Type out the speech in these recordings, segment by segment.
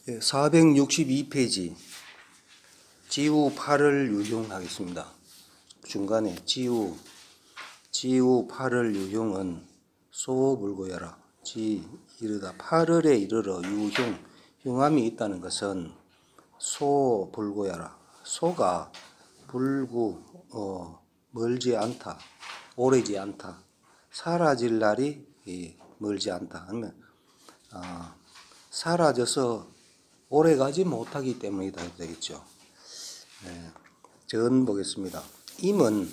462페이지 지우 8을 유형하겠습니다. 중간에 지우 8을 유형은 소불고야라 이르다 8을에 이르러 유형 흉함이 있다는 것은 소불고야라 소가 불구 멀지 않다 오래지 않다 사라질 날이 멀지 않다 하면 사라져서 오래가지 못하기 때문이다 되겠죠. 전 보겠습니다. 임은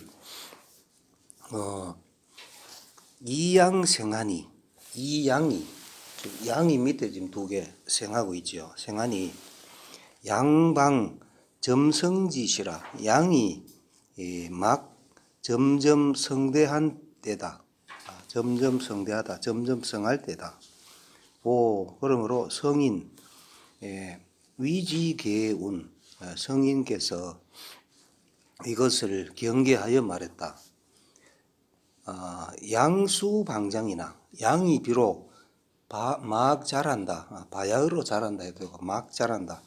이양생하니 이양이 양이 밑에 지금 두 개 생하고 있죠. 생하니 양방 점성짓이라 양이 막 점점 성대한 때다. 점점 성대하다. 점점 성할 때다. 그러므로 성인 위지계운 성인께서 이것을 경계하여 말했다. 양수방장이나 양이 비록 막 자란다. 바야흐로 자란다 해도 막 자란다.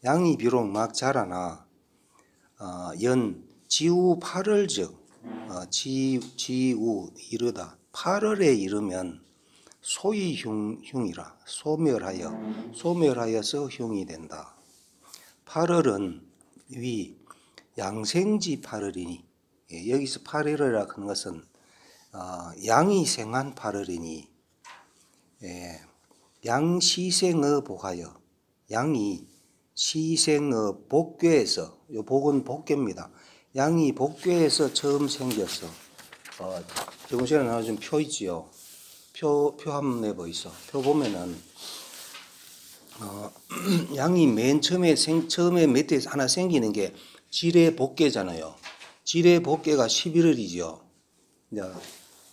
양이 비록 막 자라나 연 지우 8을 즉 지우 이르다 8월에 이르면 소위 흉이라 소멸하여서 흉이 된다. 8월은 위 양생지 8월이니 여기서 8월이라 하는 것은 양이 생한 8월이니 양시생의 복하여 양이 시생의 복괴에서 요 복은 복괴입니다. 양이 복괴에서 처음 생겼어. 저번 시간에 나와준 표 있지요. 표 한번 내보이소. 표 보면은 양이 맨 처음에 밑에 하나 생기는 게 지뢰 복괴잖아요. 지뢰 복괴가 11월이죠.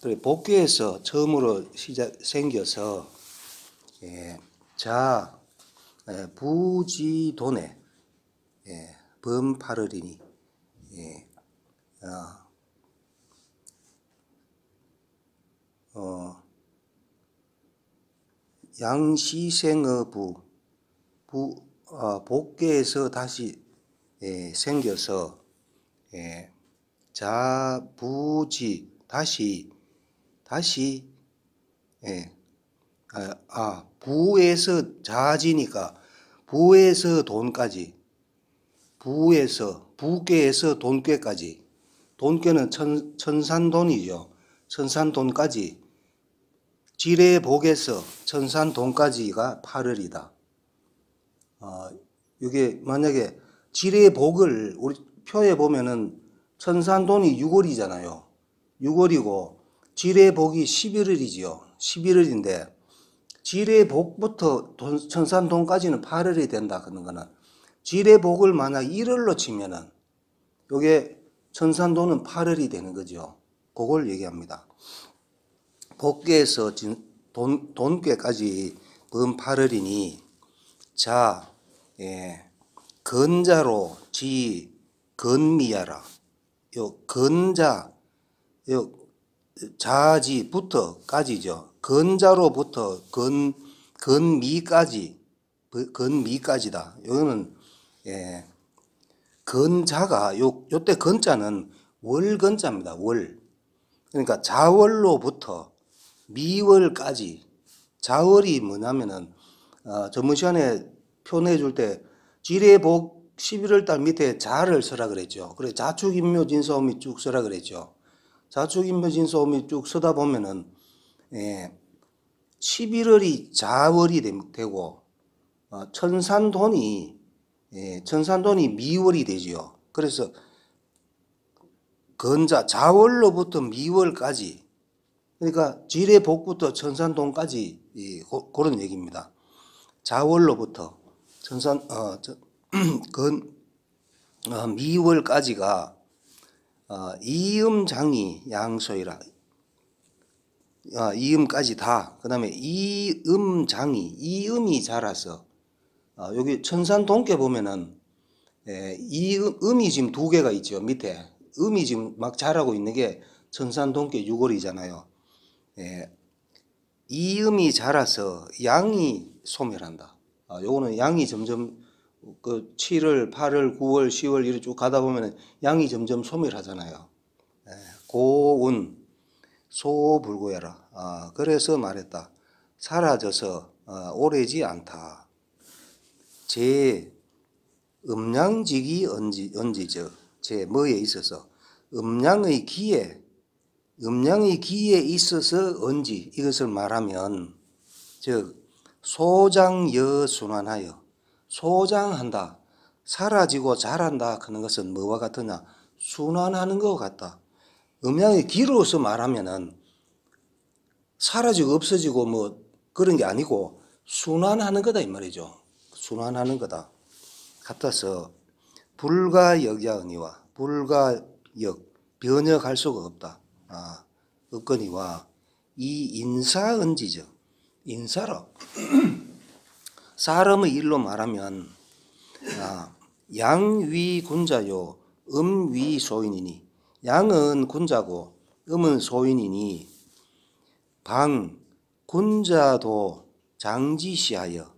그래 복괴에서 처음으로 생겨서 자 부지돈에 범 8월이니 양시생의 복괴에서 다시 생겨서 자부지 다시 부에서 자지니까 부에서 돈까지 부괴에서 돈괴까지 돈괴는 천산돈이죠. 천산돈까지 지뢰복에서 천산돈까지가 8월이다. 이게 만약에 지뢰복을 우리 표에 보면은 천산돈이 6월이잖아요. 6월이고 지뢰복이 11월이지요. 11월인데 지뢰복부터 천산돈까지는 8월이 된다 그런 거는 지뢰복을 만약 1월로 치면은 이게 천산돈은 8월이 되는 거죠. 그걸 얘기합니다. 복괴에서 돈괴까지 범 8월이니 자 건자로 건미야라 요 건자 요 자지부터까지죠. 건자로부터 건미까지다. 요거는 건자가 요때 건자는 월건자입니다. 월. 그러니까 자월로부터 미월까지 자월이 뭐냐면은 전문 시간에 표 내줄 때 지뢰복 11월 달 밑에 자를 써라 그랬죠. 그래 자축인묘진서음이 쭉 써라 그랬죠. 자축인묘진서음이 쭉 쓰다 보면은 11월이 자월이 되고 천산돈이 미월이 되지요. 그래서 건자 자월로부터 미월까지 그러니까 지뢰복부터 천산돈까지 그런 얘기입니다. 자월로부터 미월까지가 이음장이 양소이라 이음까지 다. 그 다음에 이음이 자라서 여기 천산돈께 보면은 이음이 지금 두 개가 있죠. 밑에 음이 지금 막 자라고 있는 게 천산돈께 6월이잖아요. 이음이 자라서 양이 소멸한다. 요거는 양이 점점 그 7월, 8월, 9월, 10월 이렇게 쭉 가다 보면 양이 점점 소멸하잖아요. 고운 소불고야라. 그래서 말했다. 사라져서 오래지 않다. 제 음양직이 언지죠. 제 뭐에 있어서 음양의 기에 있어서 언지 이것을 말하면 즉 소장여순환하여 소장한다. 사라지고 자란다 하는 것은 뭐와 같으냐? 순환하는 것 같다. 음양의 기로서 말하면은 사라지고 없어지고 뭐 그런 게 아니고 순환하는 거다 이 말이죠. 순환하는 거다. 같아서 불가역야언니와 불가역 변혁할 수가 없다. 없거니와 이 인사언지죠. 인사라 사람의 일로 말하면 양위군자요 음위소인이니 양은 군자고 음은 소인이니 군자도 장지시하여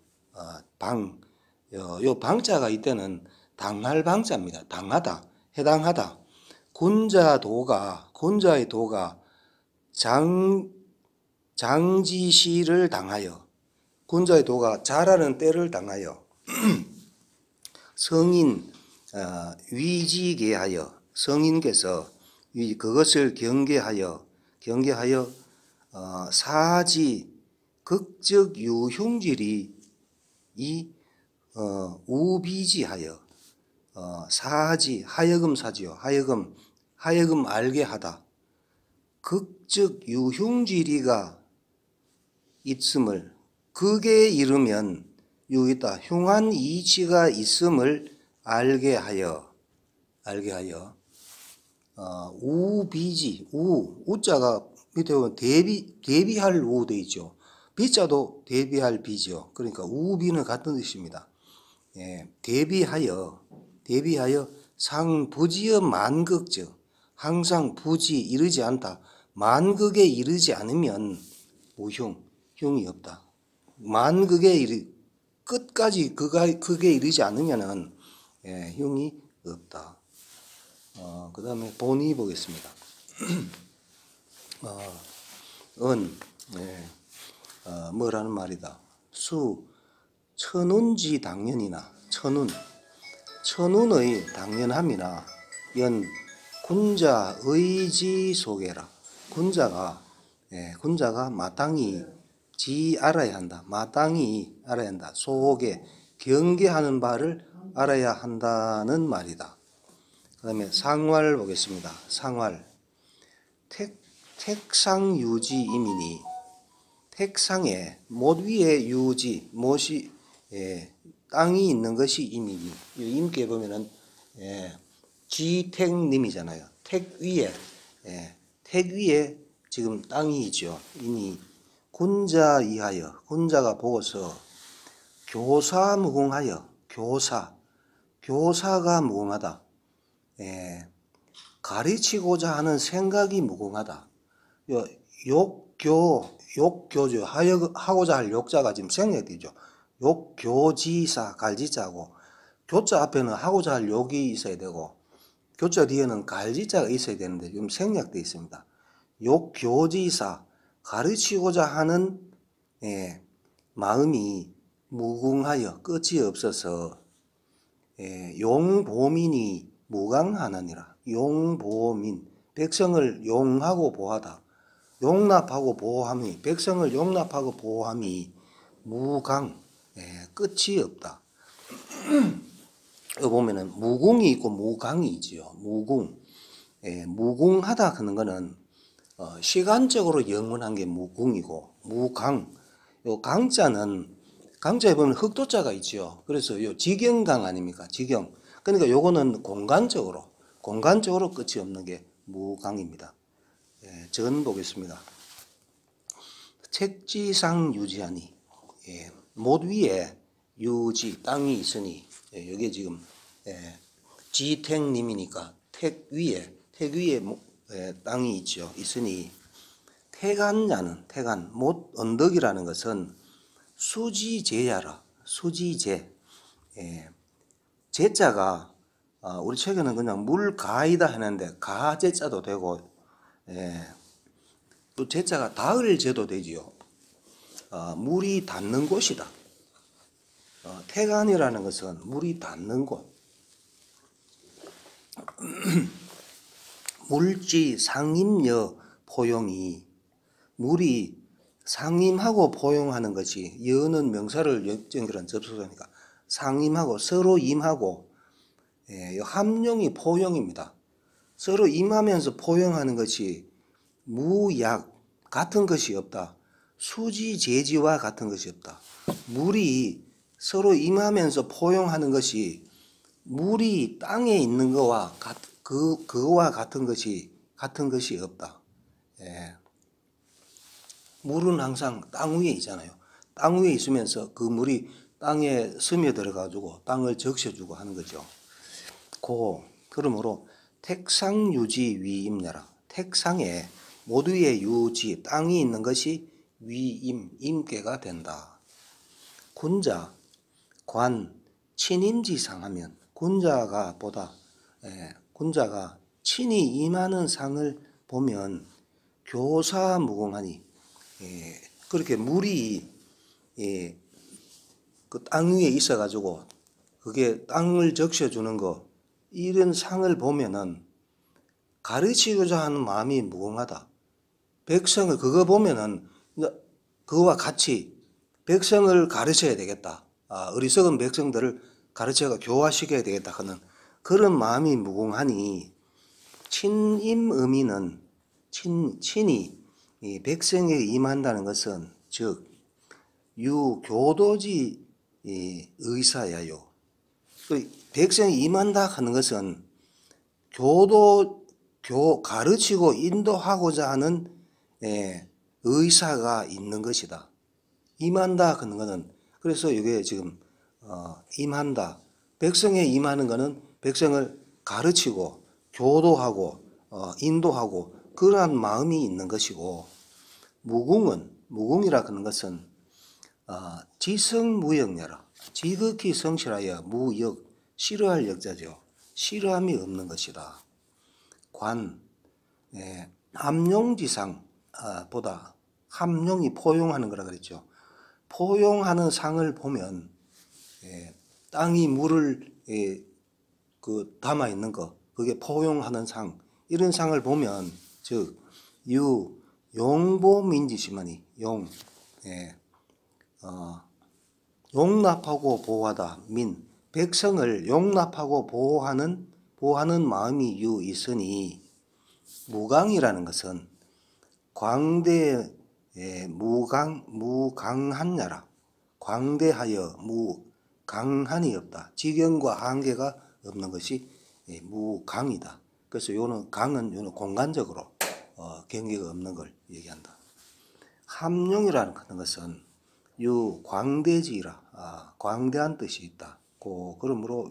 요 방자가 이때는 당할 방자입니다. 당하다 해당하다. 군자의 도가 장지시를 당하여 군자의 도가 자라는 때를 당하여 성인 위지계하여 성인께서 그것을 경계하여 사지 극적 유흉질이 우비지하여 사지 하여금 사지요 하여금 알게 하다. 극적 유흉지리가 있음을 극에 이르면 있다. 흉한 이치가 있음을 알게 하여 우비지 우자가 밑에 보면 대비할 우 돼 있죠. 비자도 대비할 비죠. 그러니까 우비는 같은 뜻입니다. 대비하여 상부지의 만극적 항상 부지 이르지 않다. 만극에 이르지 않으면 흉이 없다. 만극에 끝까지 그게 이르지 않으면은 흉이 없다. 그 다음에 본의 보겠습니다. 뭐라는 말이다. 천운지 당연이나 천운의 당연함이나 군자 의지 속에라. 군자가 마땅히 알아야 한다. 속에 경계하는 바를 알아야 한다는 말이다. 그 다음에 상활 보겠습니다. 상활 택상유지임이니 택상에 못 위에 유지 못이 땅이 있는 것이 임이니 임께 보면은 지택님이잖아요. 택 위에 지금 땅이 있죠. 이니 군자 이하여 군자가 보고서 교사 무궁하여 교사가 무궁하다. 가르치고자 하는 생각이 무궁하다. 욕교죠. 하고자 할 욕자가 지금 생략되죠. 욕교지사 갈지자고 교자 앞에는 하고자 할 욕이 있어야 되고 교자 뒤에는 갈지자가 있어야 되는데 지금 생략되어 있습니다. 욕교지사 가르치고자 하는 마음이 무궁하여 끝이 없어서 용보민이 무강하느니라. 용보민 백성을 용하고 보하다. 용납하고 보호함이 백성을 용납하고 보호함이 무강 끝이 없다. 여기 보면은 무궁이 있고 무강이 있지요. 무궁하다 하는 거는 시간적으로 영원한 게 무궁이고 무강. 요 강자에 보면 흑도자가 있죠. 그래서 요 지경강 아닙니까? 지경. 그러니까 요거는 공간적으로 끝이 없는 게 무강입니다. 전 보겠습니다. 책지상 유지하니 못 위에 유지 땅이 있으니 여기 지금 지택님이니까 택 위에 땅이 있죠. 있으니 태간자는 못 언덕이라는 것은 수지제야라. 수지제. 제자가 우리 책에는 그냥 물가이다 하는데 가제자도 되고, 또 제자가 닿을 제도 되지요. 물이 닿는 곳이다. 태간이라는 것은 물이 닿는 곳. 물지 상임여 포용이, 물이 상임하고 포용하는 것이, 여는 명사를 연결한 접속사니까 상임하고 서로 임하고, 함용이 포용입니다. 서로 임하면서 포용하는 것이 무약, 같은 것이 없다. 수지제지와 같은 것이 없다. 물이 서로 임하면서 포용하는 것이 물이 땅에 있는 거와 그거와 같은 것이 없다. 물은 항상 땅 위에 있잖아요. 땅 위에 있으면서 그 물이 땅에 스며들어 가지고 땅을 적셔주고 하는 거죠. 그러므로 택상유지 위임녀라. 택상에 모두의 유지, 땅이 있는 것이 위임, 임계가 된다. 군자, 관, 친임지상하면 군자가 친히 임하는 상을 보면 교사무공하니, 그렇게 물이 그 땅 위에 있어 가지고 그게 땅을 적셔주는 거, 이런 상을 보면은 가르치고자 하는 마음이 무궁하다. 백성을 그거 보면은 그거와 같이 백성을 가르쳐야 되겠다. 어리석은 백성들을 가르쳐가 교화시켜야 되겠다 하는 그런 마음이 무궁하니, 친임의미는 친히 이 백성에게 임한다는 것은 즉 유교도지 의사야요. 백성이 임한다 하는 것은 가르치고 인도하고자 하는 의사가 있는 것이다. 임한다 하는 것은, 그래서 이게 지금 임한다, 백성에 임하는 것은 백성을 가르치고 교도하고 인도하고 그러한 마음이 있는 것이고, 무궁이라 하는 것은 지성무역녀라. 지극히 성실하여 무역, 싫어할 역자죠. 싫어함이 없는 것이다. 관, 함용지상 보다, 함용이 포용하는 거라 그랬죠. 포용하는 상을 보면 땅이 물을 담아 있는 거, 그게 포용하는 상, 이런 상을 보면 즉 용보민지심하니, 용납하고 보호하다. 백성을 용납하고 보호하는 마음이 있으니, 무강이라는 것은 광대 무강한야라. 광대하여 무강한이 없다. 지경과 한계가 없는 것이 무강이다. 그래서 요는 강은 공간적으로 경계가 없는 걸 얘기한다. 함용이라는 것은 광대지라, 광대한 뜻이 있다. 그러므로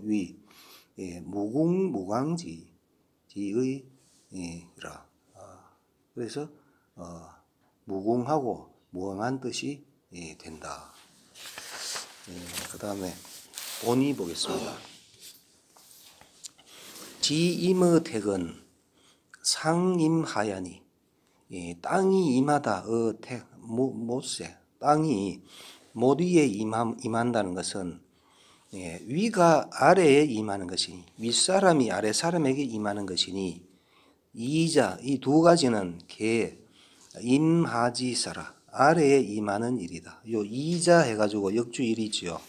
무궁무강지의 라. 그래서 무궁하고 무강한 뜻이 된다. 그 다음에 본의 보겠습니다. 지임의택은 상임하야니, 땅이 임하다. 못세, 땅이 모두에 임한다는 것은 위가 아래에 임하는 것이니, 윗사람이 아래사람에게 임하는 것이니, 이자, 이 두 가지는 임하지사라, 아래에 임하는 일이다. 요 이자 해가지고 역주일이지요.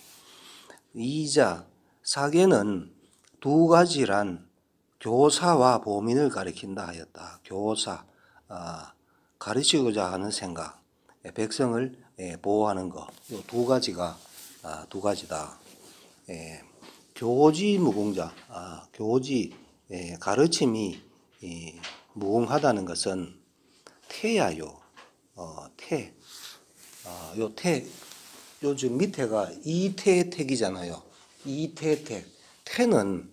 이자, 사계는 두 가지란 교사와 보민을 가리킨다 하였다. 교사, 가르치고자 하는 생각, 백성을 보호하는 것, 요 두 가지가 두 가지다. 교지무궁자, 교지, 가르침이 무궁하다는 것은 태야요. 요즘 밑에가 이태택이잖아요. 이태택. 태는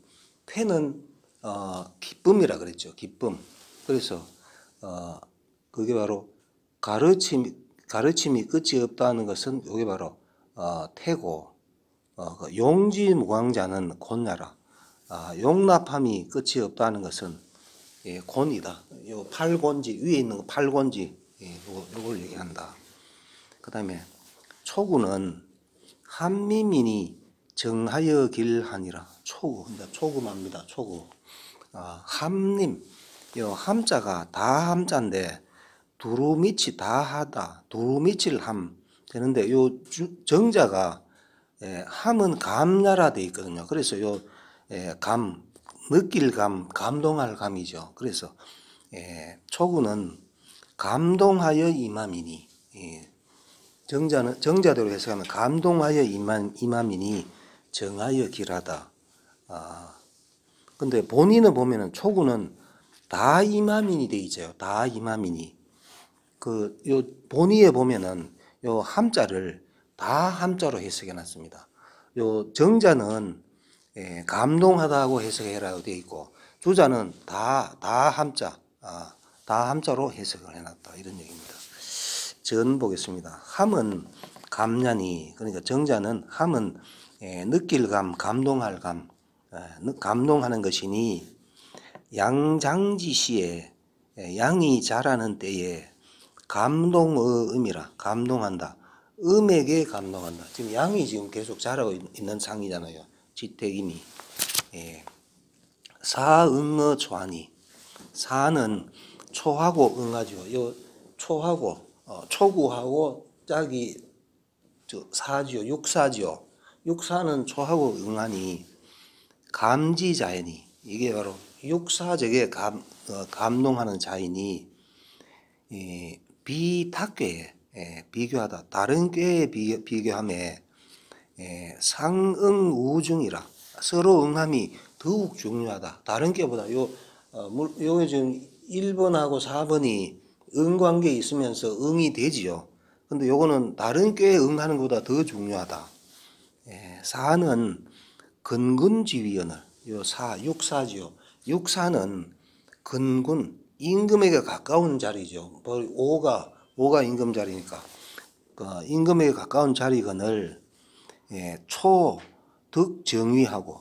기쁨이라 그랬죠. 기쁨. 그래서 그게 바로 가르침이 끝이 없다는 것은 이게 바로 태고, 그 용지무광자는 곤야라. 용납함이 끝이 없다는 것은 곤이다. 요 팔곤지 위에 있는 거 팔곤지 요걸 얘기한다. 그다음에 초구는 한미민이 정하여 길하니라. 초구, 초구합니다. 초구. 함님, 요 함자가 다 함자인데 두루미치 다하다, 두루미칠 함 되는데 요 정자가 함은 감야라 돼 있거든요. 그래서 요 감, 느낄 감, 감동할 감이죠. 그래서 초구는 감동하여 임함이니, 정자대로 해석하면 감동하여 임함이니 정하여 길하다. 근데 본인은 보면은 초구는 다 임함이니 돼 있어요. 다 임함이니. 요 본의에 보면은 요 함자를 다 함자로 해석해 놨습니다. 요 정자는 감동하다고 해석해라고 되어 있고, 주자는 다 함자, 다 함자로 해석을 해놨다. 이런 얘기입니다. 전 보겠습니다. 함은 감냐니, 그러니까 정자는 함은 느낄 감, 감동할 감, 감동하는 것이니 양장지시에 양이 자라는 때에 감동의 음이라. 감동한다. 음에게 감동한다. 지금 양이 지금 계속 자라고 있는 상이잖아요. 지택임이. 사응어 초하니. 사는 초하고 응하죠. 요 초하고 초구하고 짝이 사지요. 육사지요. 육사는 초하고 응하니 감지자이니. 이게 바로 육사적에 감동하는 자이니 비탁괴에 비교하다. 다른 꾀에 비교함에 상응우중이라. 서로 응함이 더욱 중요하다. 다른 꾀보다 요게 지금 1번하고 4번이 응관계에 있으면서 응이 되지요. 근데 요거는 다른 꾀에 응하는 것보다 더 중요하다. 사는 근군지위언을, 요 육사지요. 육사는 근군, 임금에게 가까운 자리죠. 5가 임금 자리니까 임금에게 가까운 자리건을 초득정위하고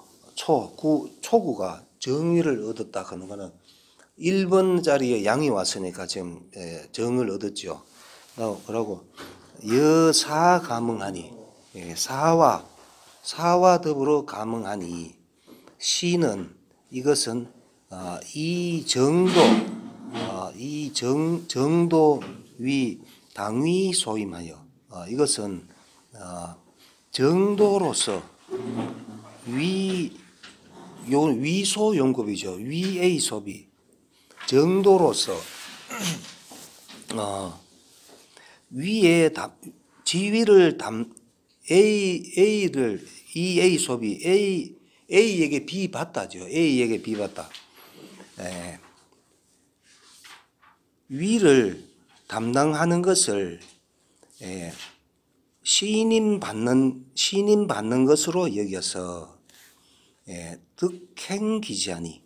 초구가 정위를 얻었다 하는 거는 1번 자리에 양이 왔으니까 지금 정을 얻었죠. 그러고 여사 감응하니, 사와 더불어 감응하니 시는 이것은 이 정도 위 당위 소임하여, 이것은 정도로서 위소 용급이죠. 위의 소비. 정도로서 위에 지위를 A를 EA 소비 A에게 비받다죠. A에게 비받다. 위를 담당하는 것을 신임 받는 것으로 여겨서 득행기지하니,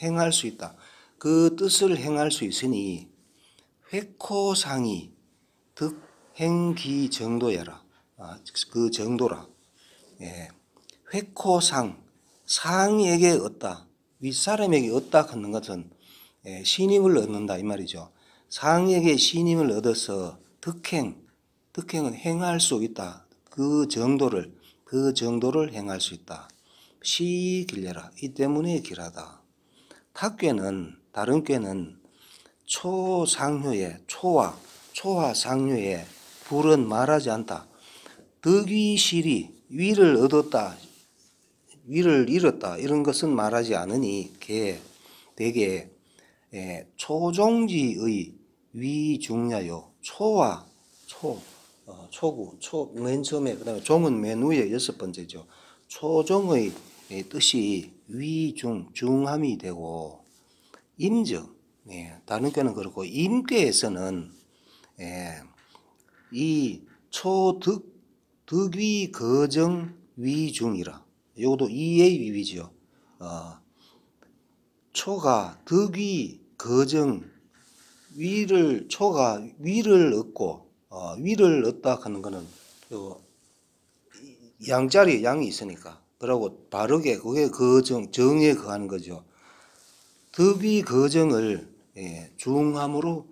행할 수 있다. 그 뜻을 행할 수 있으니 회코상이 득행기 정도여라. 그 정도라. 회코상, 상에게 얻다, 윗사람에게 얻다 하는 것은 신임을 얻는다 이 말이죠. 상에게 신임을 얻어서 득행은 행할 수 있다. 그 정도를 행할 수 있다. 시 길려라. 이 때문에 길하다. 다른 꾀는 초상효에, 초와 상효에 불은 말하지 않다. 득위실이 위를 얻었다, 위를 잃었다 이런 것은 말하지 않으니 대개 초종지의 위중야요. 초구, 맨 처음에, 그 다음에 종은 맨 위에 6번째죠. 초종의 뜻이 중함이 되고, 임정, 다른 꾀는 그렇고, 임꾀에서는 이 득위 거정 위중이라. 이것도 이의 위위죠. 초가 득위 거정 초가 위를 얻고 위를 얻다 하는 것은 양자리에 양이 있으니까. 그러고 바르게 그게 정에 거하는 거죠. 덕이 거정을 중함으로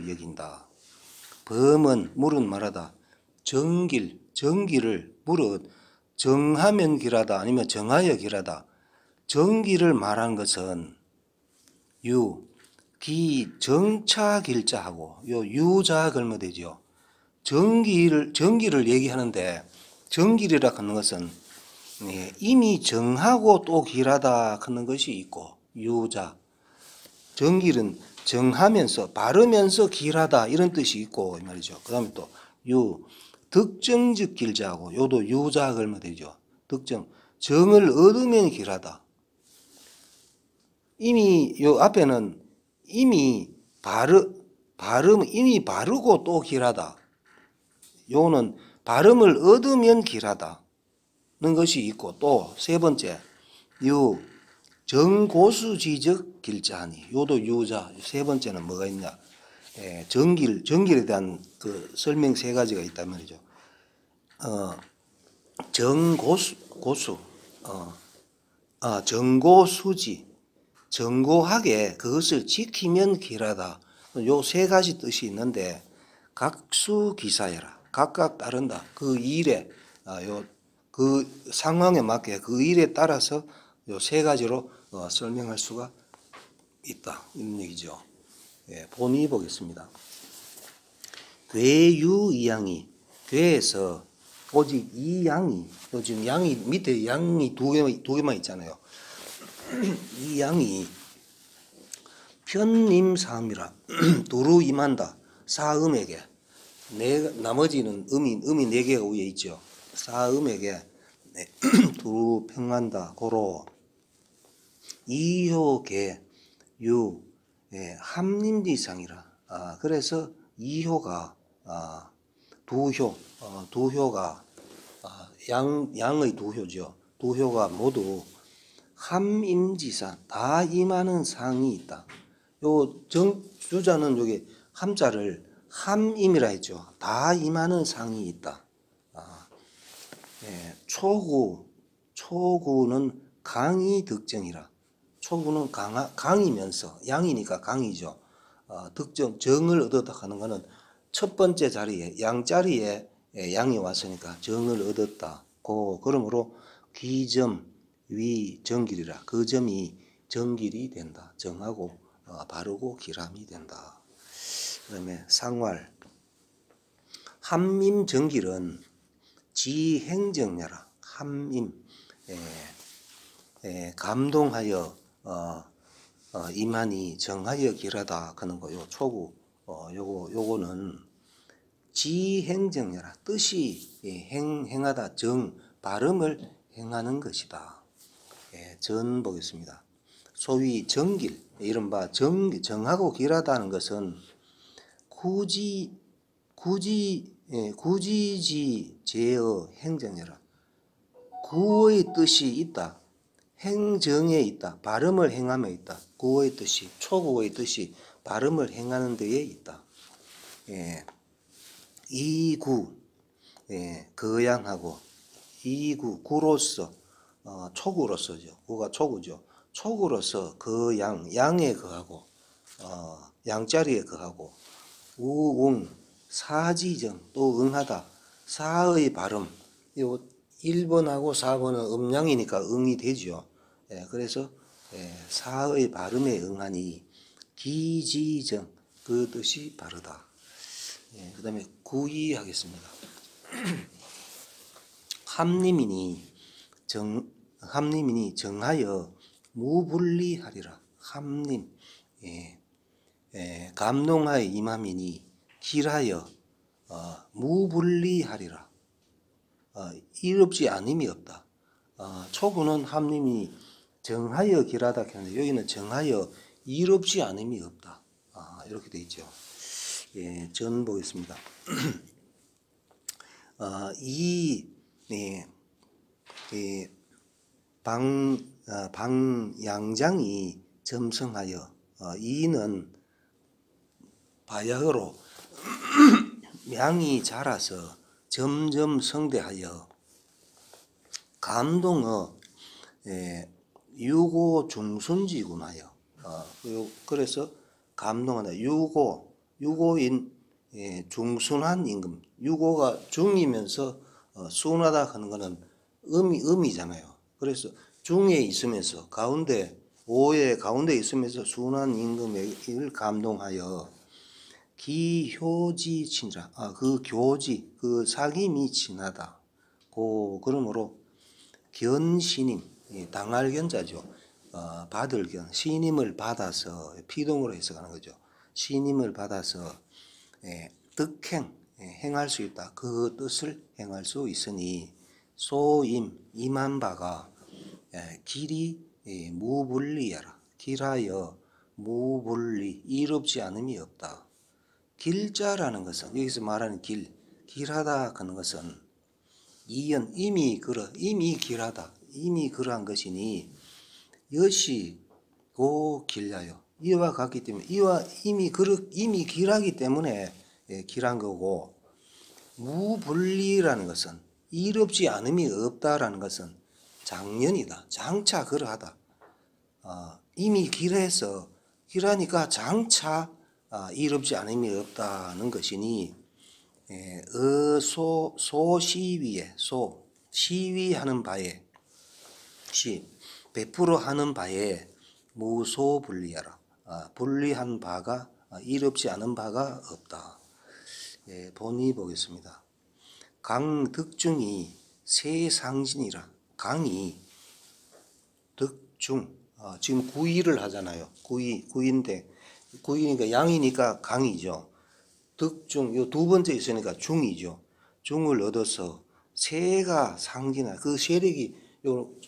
여긴다. 범은 물은 말하다. 정기를 물은 정하면 길하다 아니면 정하여 길하다. 정기를 말한 것은 기 정차 길자하고 유자 걸면 되죠. 정기를 얘기하는데 정기라 하는 것은 이미 정하고 또 길하다 하는 것이 있고 유자 정기는 정하면서 바르면서 길하다 이런 뜻이 있고 이 말이죠. 그다음에 또 득정즉 길자하고 요도 유자 걸면 되죠. 득정 정을 얻으면 길하다. 이미 요 앞에는 이미 이미 바르고 또 길하다. 요는 발음을 얻으면 길하다는 것이 있고 또 세 번째 정고수지적 길자하니 요도 유자. 세 번째는 뭐가 있냐? 정길에 대한 그 설명 세 가지가 있단 말이죠. 정고수지 정고하게 그것을 지키면 길하다. 요 세 가지 뜻이 있는데 각수기사여라. 각각 따른다. 그 일에 그 상황에 맞게 그 일에 따라서 요 세 가지로 설명할 수가 있다. 이런 얘기죠. 본의 보겠습니다. 괴유이양이 괴에서 오직 이 양이 지금 양이 밑에 양이 두 개만 있잖아요. 이 양이 편임사음이라 두루 임한다. 사음에게 나머지는 음이 네 개가 위에 있죠. 사음에게 두루 평한다. 고로 이효계 함림지상이라. 그래서 이효가 두효가 양의 두효죠. 두효가 모두 함임지상 다 임하는 상이 있다. 요 주자는 여기 함자를 함임이라 했죠. 다 임하는 상이 있다. 초구는 강이 득정이라. 초구는 강이면서 양이니까 강이죠. 정을 얻었다 하는 것은 첫 번째 자리에 양자리에 양이 왔으니까 정을 얻었다. 그러므로 기점 위 정길이라. 그 점이 정길이 된다. 정하고 바르고 길함이 된다. 그다음에 상활 함임 정길은 지행정야라. 함임 감동하여 임하니 정하여 길하다 하는 거. 요 초구 요거는 지행정야라. 뜻이 행하다. 발음을 행하는 것이다. 전 보겠습니다. 소위 정길 이른바 정하고 길하다는 것은 구지지 제어 행정이라. 구의 뜻이 있다. 행정에 있다. 발음을 행함에 있다. 구의 뜻이 초구의 뜻이 발음을 행하는 데에 있다. 이구 거양하고 이구 구로서 초구로서죠. 구가 초구죠. 초구로서 양에 거하고 양자리에 거하고 우웅 사지정 또 응하다. 사의 발음 요 1번하고 4번은 음양이니까 응이 되죠. 그래서 사의 발음에 응하니 기지정 그 뜻이 바르다. 그 다음에 구의하겠습니다. 함림이니 정하여 무분리하리라. 함림 감동하여 임함이니 길하여 무분리하리라. 일 없이 아님이 없다. 초구는 함림이 정하여 길하다 했는데 여기는 정하여 일 없이 아님이 없다. 이렇게 되어 있죠. 전 보겠습니다. 방양장이 점성하여 이는 바야흐로 양이 자라서 점점 성대하여 감동어 유고 중순지구나요. 그래서 감동하다 유고인 중순한 임금. 유고가 중이면서 순하다 하는 거는 음이잖아요. 그래서 중에 있으면서 오의 가운데 있으면서 순한 임금을 감동하여 기효지 친라. 그 교지, 그 사귐이 친하다. 그러므로 견신임, 당할 견자죠. 받을 견, 신임을 받아서 피동으로 해석하는 거죠. 신임을 받아서 득행, 행할 수 있다. 그 뜻을 행할 수 있으니 임한 바가 길이 무불리하라. 길하여 무불리, 이롭지 않음이 없다. 길자라는 것은 여기서 말하는 길하다 하는 것은 이미 길하다, 이미 그러한 것이니 여시 길하여 이와 같기 때문에 이미 길하기 때문에 길한 거고, 무불리라는 것은 이롭지 않음이 없다라는 것은 장년이다. 장차 그러하다. 이미 길하니까 장차 이롭지 않음이 없다는 것이니 시위하는 바에 100% 바에 무소불리하라. 불리한 바가 이롭지 않은 바가 없다. 본의 보겠습니다. 강득중이 세상진이라. 강이 득중, 지금 구이를 하잖아요. 구이인데 구이니까 양이니까 강이죠. 득중, 요 두 번째 있으니까 중이죠. 중을 얻어서 세가 상진하. 그 세력이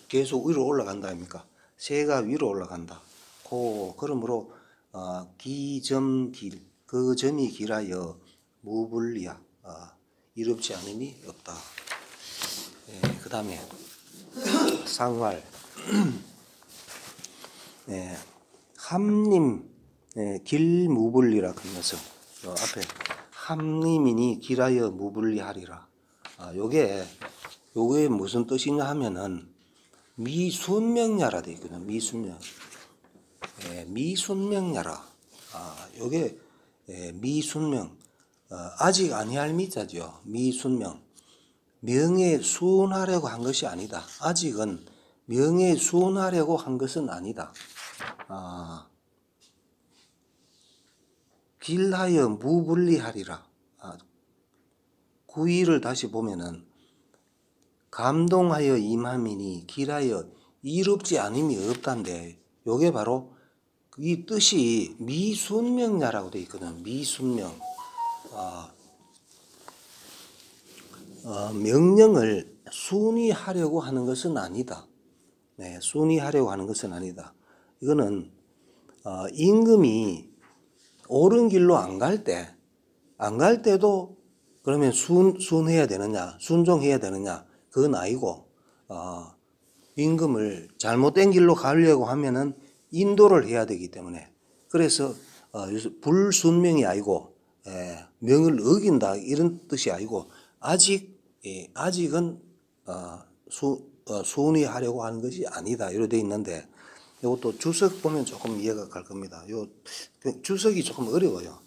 계속 위로 올라간다 아닙니까? 세가 위로 올라간다. 그러므로 그 점이 길하여 무불리하, 이롭지 않음이 없다. 그 다음에 상활. 함님 길무불리라 그 것은 앞에 함님이니 길하여 무불리하리라. 요게 무슨 뜻이냐 하면은 미순명야라 되어 있거든요. 미순명야라. 요게 미순명, 아직 아니할 미자죠. 미순명, 명예순하려고 한 것이 아니다. 아직은 명예순하려고 한 것은 아니다. 길하여 무불리하리라. 구의를 다시 보면은 감동하여 임함이니 길하여 이롭지 않음이 없단데, 요게 바로 이 뜻이 미순명야라고 되어 있거든. 미순명. 명령을 순위하려고 하는 것은 아니다. 순위하려고 하는 것은 아니다. 이거는 임금이 옳은 길로 안 갈 때도 그러면 순해야 되느냐, 순종해야 되느냐, 그건 아니고, 임금을 잘못된 길로 가려고 하면은 인도를 해야 되기 때문에, 그래서 불순명이 아니고 명을 어긴다 이런 뜻이 아니고, 아직은 순위하려고 하는 것이 아니다 이렇게 되어 있는데, 이것도 주석 보면 조금 이해가 갈 겁니다. 요 주석이 조금 어려워요.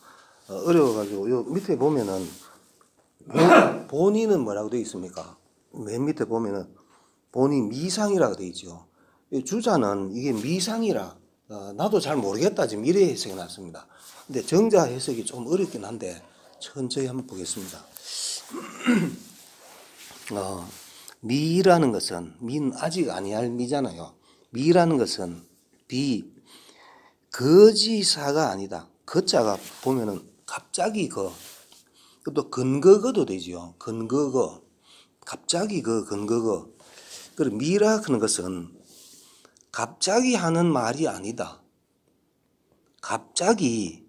어려워가지고 요 밑에 보면은 본의는 뭐라고 되어 있습니까? 맨 밑에 보면은 본의 미상이라고 되어 있죠. 주자는 이게 미상이라, 나도 잘 모르겠다 지금 이래 해석이 났습니다. 근데 정자 해석이 좀 어렵긴 한데 천천히 한번 보겠습니다. 미라는 것은, 미는 아직 아니할 미잖아요. 미라는 것은 거지사가 아니다. 거자가 보면은 갑자기 또 근거거도 되지요. 근거거, 갑자기 근거거. 그리고 미라 하는 것은 갑자기 하는 말이 아니다. 갑자기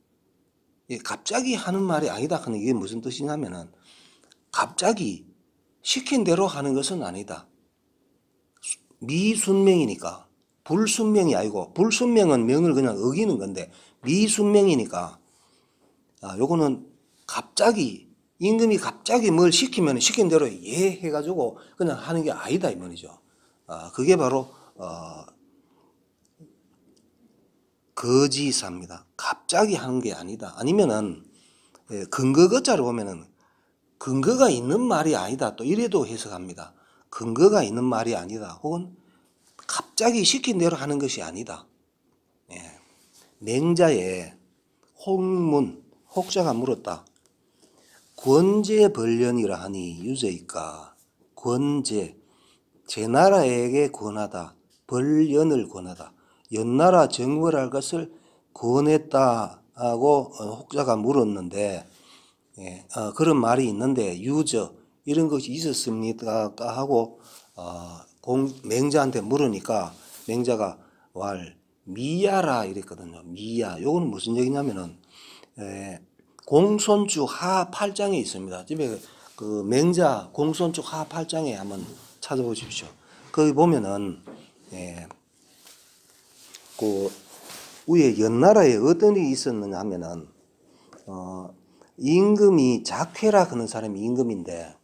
하는 말이 아니다 하는 이게 무슨 뜻이냐면은, 갑자기 시킨 대로 하는 것은 아니다. 미순명이니까, 불순명이 아니고, 불순명은 명을 그냥 어기는 건데, 미순명이니까, 요거는 임금이 갑자기 뭘 시키면 시킨 대로 해가지고 그냥 하는 게 아니다 이 말이죠. 그게 바로 거지사입니다. 갑자기 하는 게 아니다. 아니면은 근거거자를 보면은 근거가 있는 말이 아니다. 또 이래도 해석합니다. 근거가 있는 말이 아니다. 혹은 갑자기 시킨 대로 하는 것이 아니다. 맹자에 혹문, 혹자가 물었다. 권제벌련이라 하니 유죄일까? 권제, 제나라에게 권하다. 벌련을 권하다. 연나라 정벌할 것을 권했다고 혹자가 물었는데 그런 말이 있는데 유저 이런 것이 있었습니까? 하고 맹자한테 물으니까 맹자가 미야라 이랬거든요. 미야. 요거는 무슨 얘기냐면은 공손주 하 8장에 있습니다. 집에 그 맹자 공손주 하 8장에 한번 찾아보십시오. 거기 보면은 그 위에 연나라에 어떤 일이 있었느냐 하면은 임금이 작회라 하는 사람이 임금인데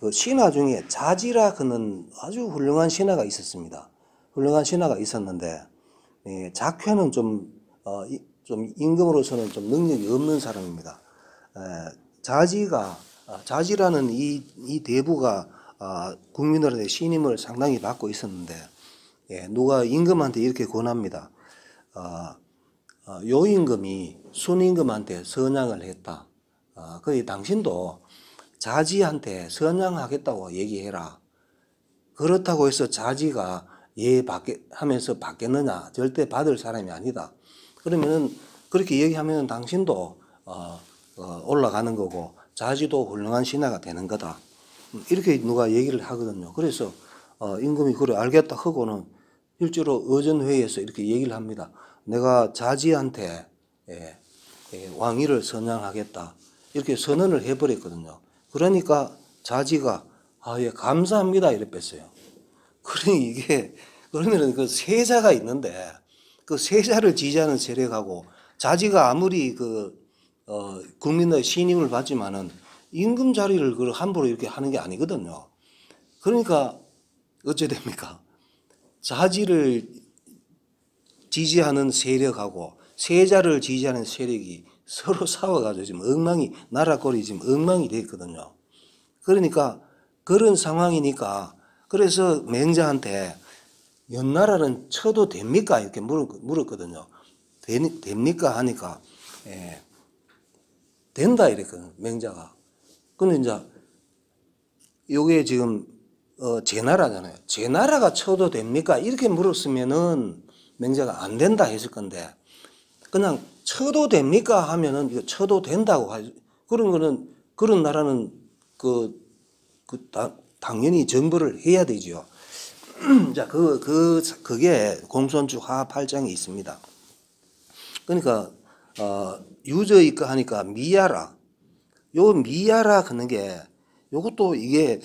그 신하 중에 자지라 하는 아주 훌륭한 신하가 있었습니다. 훌륭한 신하가 있었는데 작회는 좀 임금으로서는 좀 능력이 없는 사람입니다. 자지라는 이 대부가 국민들한테 신임을 상당히 받고 있었는데 누가 임금한테 이렇게 권합니다. 요 임금이 순임금한테 선양을 했다. 그래 당신도 자지한테 선양하겠다고 얘기해라. 그렇다고 해서 자지가 하면서 받겠느냐? 절대 받을 사람이 아니다. 그러면은 그렇게 얘기하면 당신도 올라가는 거고 자지도 훌륭한 신하가 되는 거다. 이렇게 누가 얘기를 하거든요. 그래서 임금이 그래 알겠다 하고는 실제로 의전회의에서 이렇게 얘기를 합니다. 내가 자지한테 왕위를 선양하겠다. 이렇게 선언을 해버렸거든요. 그러니까 자지가 예, 감사합니다. 이래 뺐어요. 그러니 그러면은 그 세자가 있는데 그 세자를 지지하는 세력하고 자지가 아무리 국민의 신임을 받지만은 임금 자리를 함부로 이렇게 하는 게 아니거든요. 그러니까 어째 됩니까? 자지를 지지하는 세력하고 세자를 지지하는 세력이 서로 싸워가지고 지금 나라 꼴이 지금 엉망이 됐거든요. 그러니까 그런 상황이니까 그래서 맹자한테 연나라는 쳐도 됩니까? 이렇게 물었거든요. 됩니까? 하니까 된다 이랬거든요. 맹자가. 근데 이제 요게 지금 제나라잖아요. 제나라가 쳐도 됩니까? 이렇게 물었으면은 맹자가 안 된다 했을 건데 그냥 쳐도 됩니까? 하면은 이거 쳐도 된다고 하죠. 그런 나라는 당연히 정벌을 해야 되죠. 자, 그게 공손주 하 8장에 있습니다. 그러니까, 유저이까 하니까 미야라. 요 미야라 하는 게, 요것도 이게,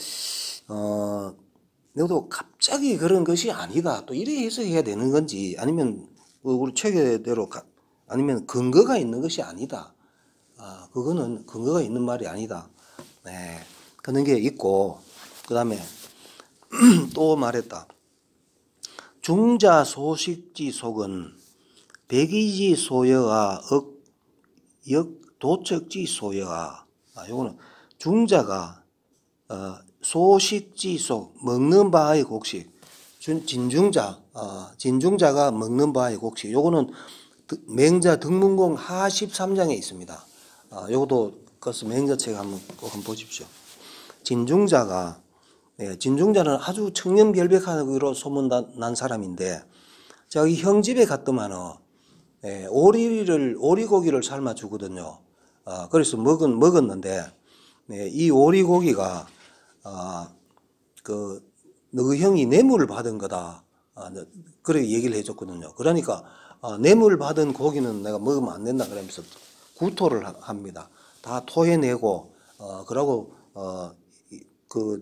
요것도 갑자기 그런 것이 아니다. 또 이래 해석해야 되는 건지, 아니면, 우리 체계대로, 아니면 근거가 있는 것이 아니다. 그거는 근거가 있는 말이 아니다. 그런 게 있고, 그 다음에 또 말했다. 중자 소식지 속은 백이지 소여가 도척지 소여가 요거는 중자가 소식지 속 먹는 바의 곡식 진중자가 먹는 바의 곡식 요거는 맹자 등문공 하 13장에 있습니다. 요것도 그래서 맹자책 꼭 한번 보십시오. 진중자는 아주 청렴결백하기로 소문난 사람인데 자기 형 집에 갔더만은 오리고기를 삶아 주거든요. 그래서 먹었는데 이 오리고기가 너희 형이 뇌물을 받은 거다. 그렇게 얘기를 해줬거든요. 그러니까 뇌물 받은 고기는 내가 먹으면 안 된다 그러면서 구토를 합니다. 다 토해내고 그러고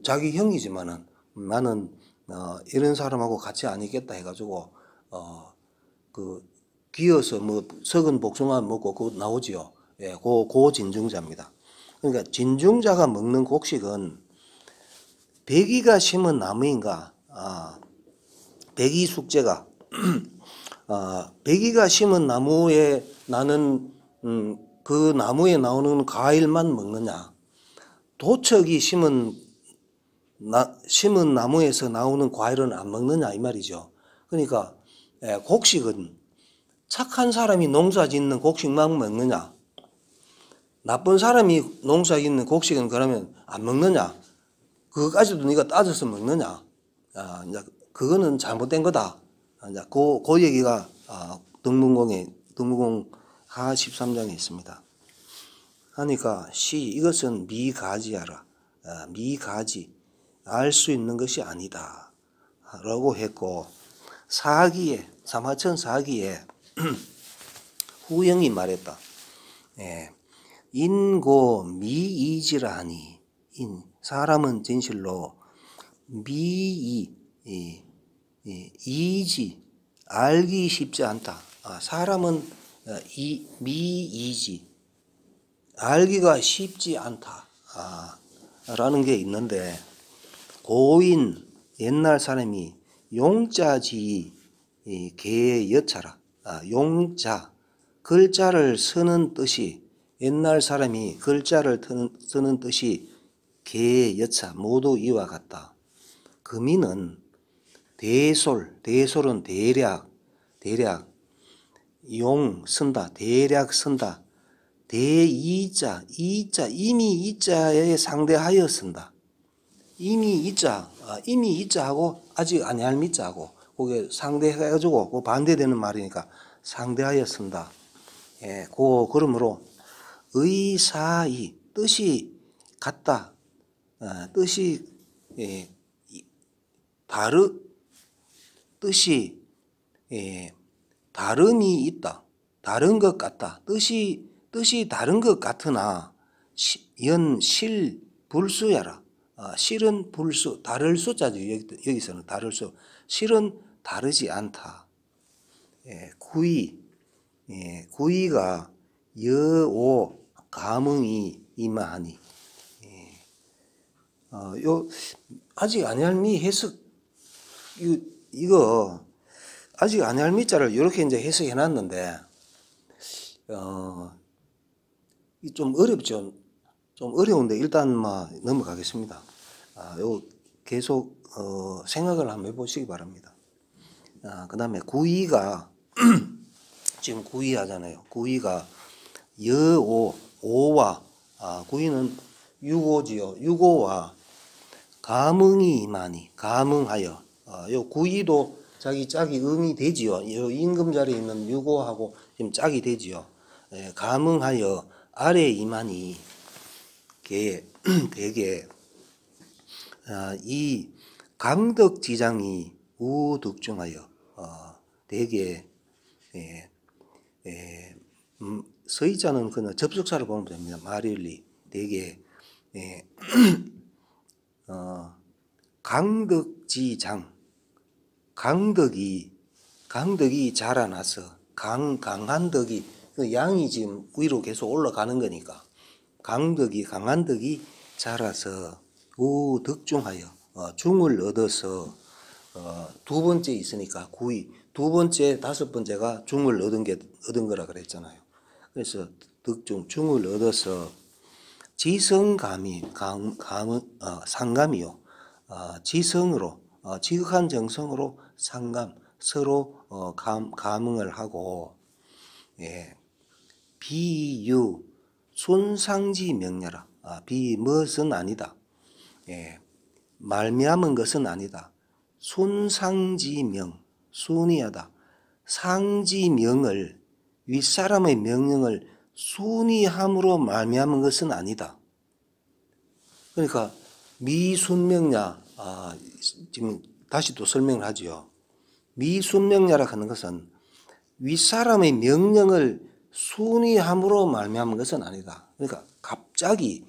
자기 형이지만은 나는 이런 사람하고 같이 안 있겠다 해가지고 기어서 썩은 복숭아 먹고 그거 나오지요. 고 진중자입니다. 그러니까 진중자가 먹는 곡식은 백이가 심은 나무인가 백이 숙제가 백이가 심은 나무에 나는 그 나무에 나오는 과일만 먹느냐, 도척이 심은 나무에서 나오는 과일은 안 먹느냐 이 말이죠. 그러니까 곡식은 착한 사람이 농사 짓는 곡식만 먹느냐, 나쁜 사람이 농사 짓는 곡식은 그러면 안 먹느냐, 그거까지도 네가 따져서 먹느냐, 이제 그거는 잘못된 거다. 이제 그 얘기가 등문공 하 13장에 있습니다. 하니까 이것은 미가지하라. 미가지, 알 수 있는 것이 아니다 라고 했고, 사마천 사기에 후영이 말했다. 인고 미이지라 하니, 사람은 진실로 이지, 알기 쉽지 않다. 사람은 미이지, 알기가 쉽지 않다 라는 게 있는데, 고인 옛날 사람이 용자지 개의 여차라. 용자, 글자를 쓰는 뜻이, 옛날 사람이 글자를 쓰는 뜻이 개의 여차, 모두 이와 같다. 금이는 대솔은 대략 용 쓴다, 대략 쓴다. 대이자, 이미 이자에 상대하여 쓴다. 이미 이자하고 아직 아니할 미자하고 그게 상대해가지고 그 반대되는 말이니까 상대하여 쓴다. 그러므로 의사이, 뜻이 같다. 뜻이 다름이 있다. 다른 것 같다. 뜻이 다른 것 같으나 실 불수야라. 실은 불수, 다를 수자죠. 여기서는 다를 수. 실은 다르지 않다. 구이가 여오 감흥이 임하니. 아직 아니할미 해석, 이거 아직 아니할미자를 이렇게 이제 해석해 놨는데, 좀 어렵죠. 좀 어려운데 일단 넘어가겠습니다. 요 계속 생각을 한번 해보시기 바랍니다. 그 다음에 구이가 지금 구이 하잖아요. 구이가 여오, 오와 구이는 유고지요. 유고와 감흥이 임하니, 감흥하여. 요 구이도 자기 짝이 음이 되지요. 요 임금 자리에 있는 유고하고 지금 짝이 되지요. 감흥하여 아래 임하니 되게 이 강덕지장이 우득중하여 되게 서의자는 그냥 접속사를 보면 됩니다. 말일리 되게 강덕지장, 강덕이 자라나서 강한 덕이, 그 양이 지금 위로 계속 올라가는 거니까 강한 덕이 자라서 우득중하여 중을 얻어서 두 번째 있으니까 구이, 두 번째 다섯 번째가 중을 얻은 거라 그랬잖아요. 그래서 중을 얻어서 지성감이 상감이요. 지성으로 지극한 정성으로 상감, 서로 감흥을 하고, 비유 순상지 명렬하. 무엇은 아니다. 말미암은 것은 아니다. 순상지명, 순이하다. 상지명을, 윗사람의 명령을 순이함으로 말미암은 것은 아니다. 그러니까 미순명야, 지금 다시 또 설명을 하죠. 미순명야라 하는 것은 윗사람의 명령을 순이함으로 말미암은 것은 아니다. 그러니까 갑자기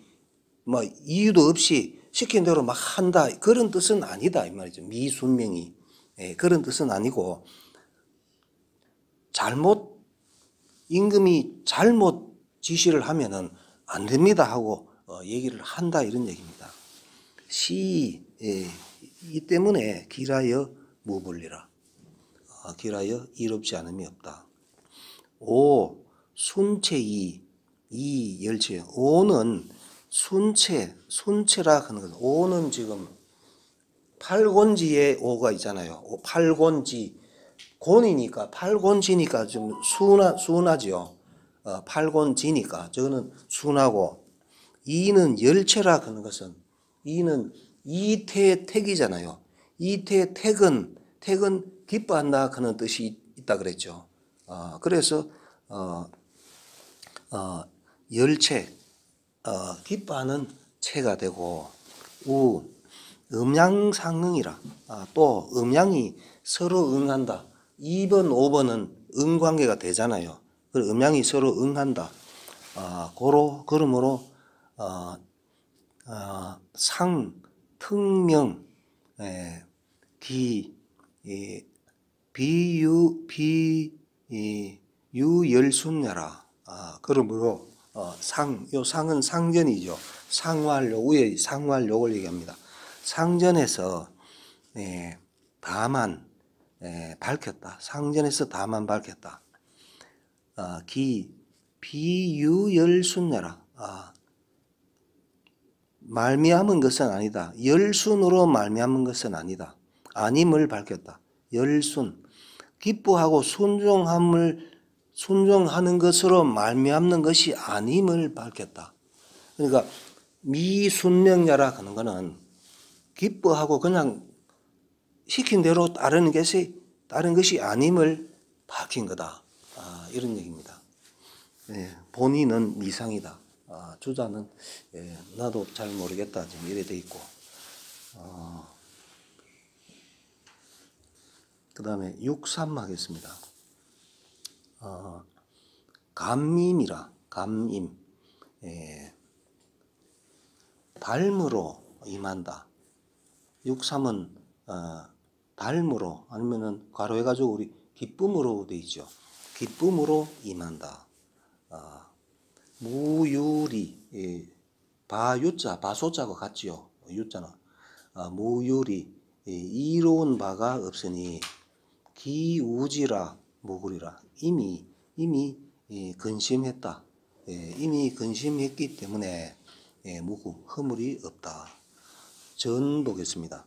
이유도 없이 시킨 대로 막 한다, 그런 뜻은 아니다 이 말이죠. 미순명이 그런 뜻은 아니고, 임금이 잘못 지시를 하면은 안 됩니다 하고 얘기를 한다, 이런 얘기입니다. 이 때문에 길하여 무불리라. 길하여 이롭지 않음이 없다. 5. 순체이 이 열체. 5는 순체라 하는 거죠. 5는 지금 팔곤지에 5가 있잖아요. 팔곤지 곤이니까 팔곤지니까 좀 순하죠. 팔곤지니까 저거는 순하고, 이는 열체라 하는 것은, 이는 이태택이잖아요. 이태택은 기뻐한다 하는 뜻이 있다 그랬죠. 그래서 열체, 기뻐하는 체가 되고, 음양상응이라. 또 음양이 서로 응한다. 2번, 5번은 응관계가 되잖아요. 음양이 서로 응한다. 그러므로 상, 특명, 유열순야라. 그러므로 요 상은 상전이죠. 상활욕, 위에 상활욕을 얘기합니다. 상전에서 다만 밝혔다. 상전에서 다만 밝혔다. 비유열순야라. 말미암은 것은 아니다. 열순으로 말미암은 것은 아니다. 아님을 밝혔다. 열순, 기뻐하고 순종하는 것으로 말미암는 것이 아님을 밝혔다. 그러니까 미순명야라 하는 것은 기뻐하고 그냥 시킨 대로 따르는 것이 아님을 밝힌 거다. 이런 얘기입니다. 본인은 미상이다. 주자는 나도 잘 모르겠다. 지금 이래 돼 있고. 그 다음에 6.3 하겠습니다. 감임이라. 감임. 닮으로 임한다. 6.3은 닮으로, 아니면은 괄호해가지고 우리 기쁨으로 돼 있죠. 기쁨으로 임한다. 무유리, 바소자가 같지요. 유자는 무유리, 이로운 바가 없으니 기우지라 무구리라. 이미 근심했다. 이미 근심했기 때문에 무구, 허물이 없다. 전 보겠습니다.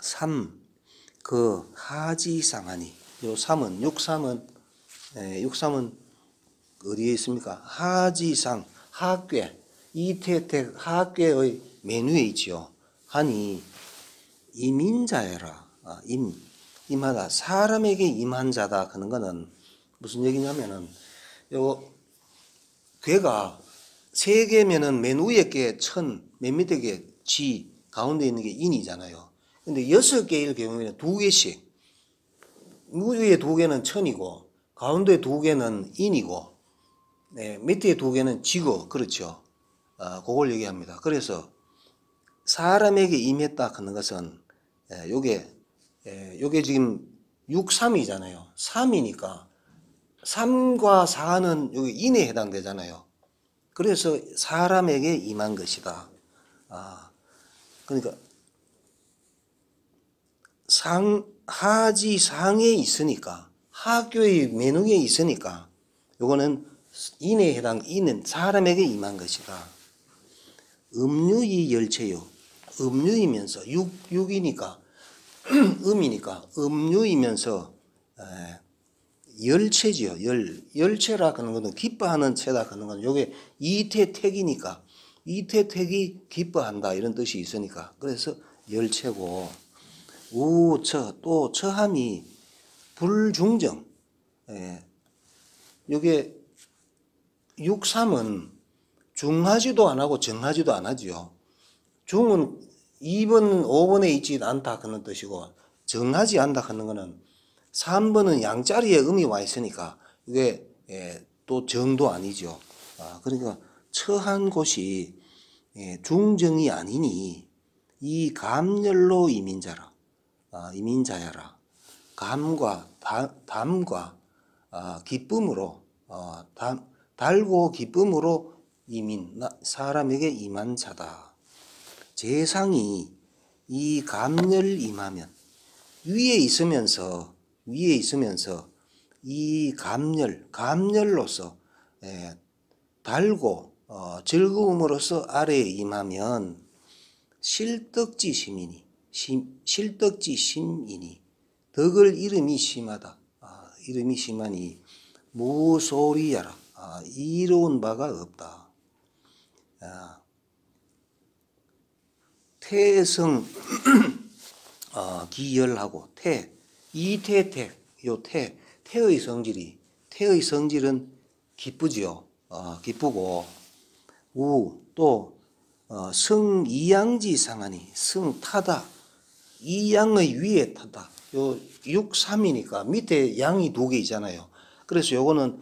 3. 그 하지상하니. 요 3은 6.3은 어디에 있습니까? 하지상, 하괴, 이태택, 하괴의 맨 위에 있지요. 하니 임인자여라. 임하다. 사람에게 임한 자다 하는 거는 무슨 얘기냐면은, 요 괴가 세 개면은 맨 위에 게 천, 맨 밑에 게 지, 가운데 있는 게 인이잖아요. 근데 6개일 경우에는 2개씩, 위에 2개는 천이고 가운데 2개는 인이고 밑에 2개는 지고, 그렇죠. 그걸 얘기합니다. 그래서 사람에게 임했다 하는 것은 요게 지금 6.3이잖아요. 3이니까 3과 4는 여기 인에 해당되잖아요. 그래서 사람에게 임한 것이다. 그러니까 하지상에 있으니까, 하교의 맨 위에 있으니까 요거는 인에 인은 사람에게 임한 것이다. 음유의 열체요. 음유이면서 육이니까 음이니까 음유이면서 열체지요. 열체라 하는 것은 기뻐하는 체다 하는 건 요게 이태택이니까, 이태택이 기뻐한다 이런 뜻이 있으니까, 그래서 열체고, 또 처함이 불중정. 요게 6.3은 중하지도 안 하고 정하지도 안 하지요. 중은 2번, 5번에 있지 않다 그런 뜻이고, 정하지 않다 하는 거는 3번은 양자리에 음이 와 있으니까 이게 또 정도 아니죠. 그러니까 처한 곳이 중정이 아니니 이 감열로 이민자라. 이민자야라. 감과 담과 기쁨으로, 달고 기쁨으로 사람에게 임한 자다. 재상이 이 감열 임하면, 위에 있으면서 이 감열로서 달고 즐거움으로써 아래에 임하면 실덕지 심이니 덕을 이름이 심하다. 이름이 심하니 무소리야라. 이로운 바가 없다. 태성 기열하고 태의 성질은 기쁘지요. 기쁘고 또 성이양지 상하니 성타다. 이 양의 위에 타다. 요 6, 3이니까 밑에 양이 2개 있잖아요. 그래서 요거는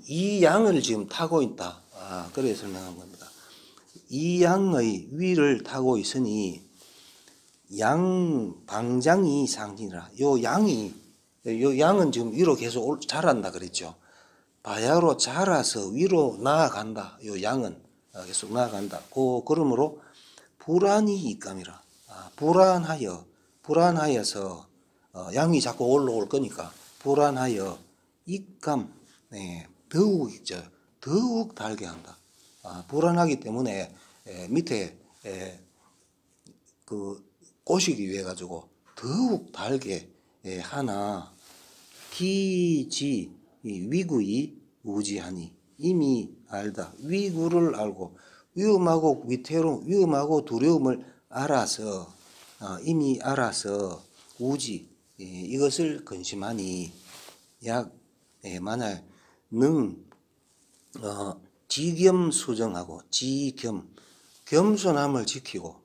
이 양을 지금 타고 있다. 그래서 설명한 겁니다. 이 양의 위를 타고 있으니 양 방장이 상징이라. 요 양은 지금 위로 계속 자란다 그랬죠. 바야흐로 자라서 위로 나아간다. 요 양은 계속 나아간다. 그러므로 불안이 입감이라. 불안하여서 양이 자꾸 올라올 거니까 불안하여 입감, 더욱 달게 한다. 불안하기 때문에 밑에 꼬시기 위해 가지고 더욱 달게 하나 기지 위구이 우지하니 이미 알다. 위구를 알고 위험하고 두려움을 알아서 이미 알아서 우지 이것을 근심하니 만약 지겸수정하고 겸손함을 지키고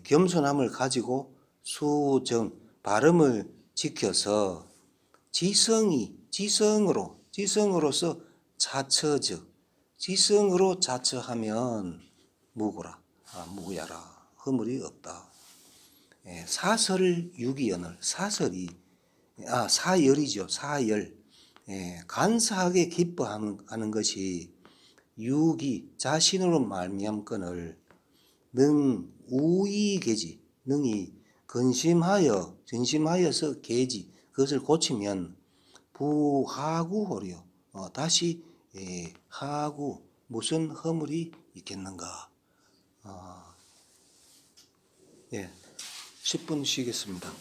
겸손함을 가지고 수정 발음을 지켜서 지성으로서 지성으로 자처하면 무구야라. 허물이 없다. 사설유기연을 사열이죠. 사열. 간사하게 기뻐하는 것이 유기 자신으로 말미암건을 우이계지 능이 근심하여서 계지 그것을 고치면 부하구호려 다시 하구 무슨 허물이 있겠는가. 10분 쉬겠습니다.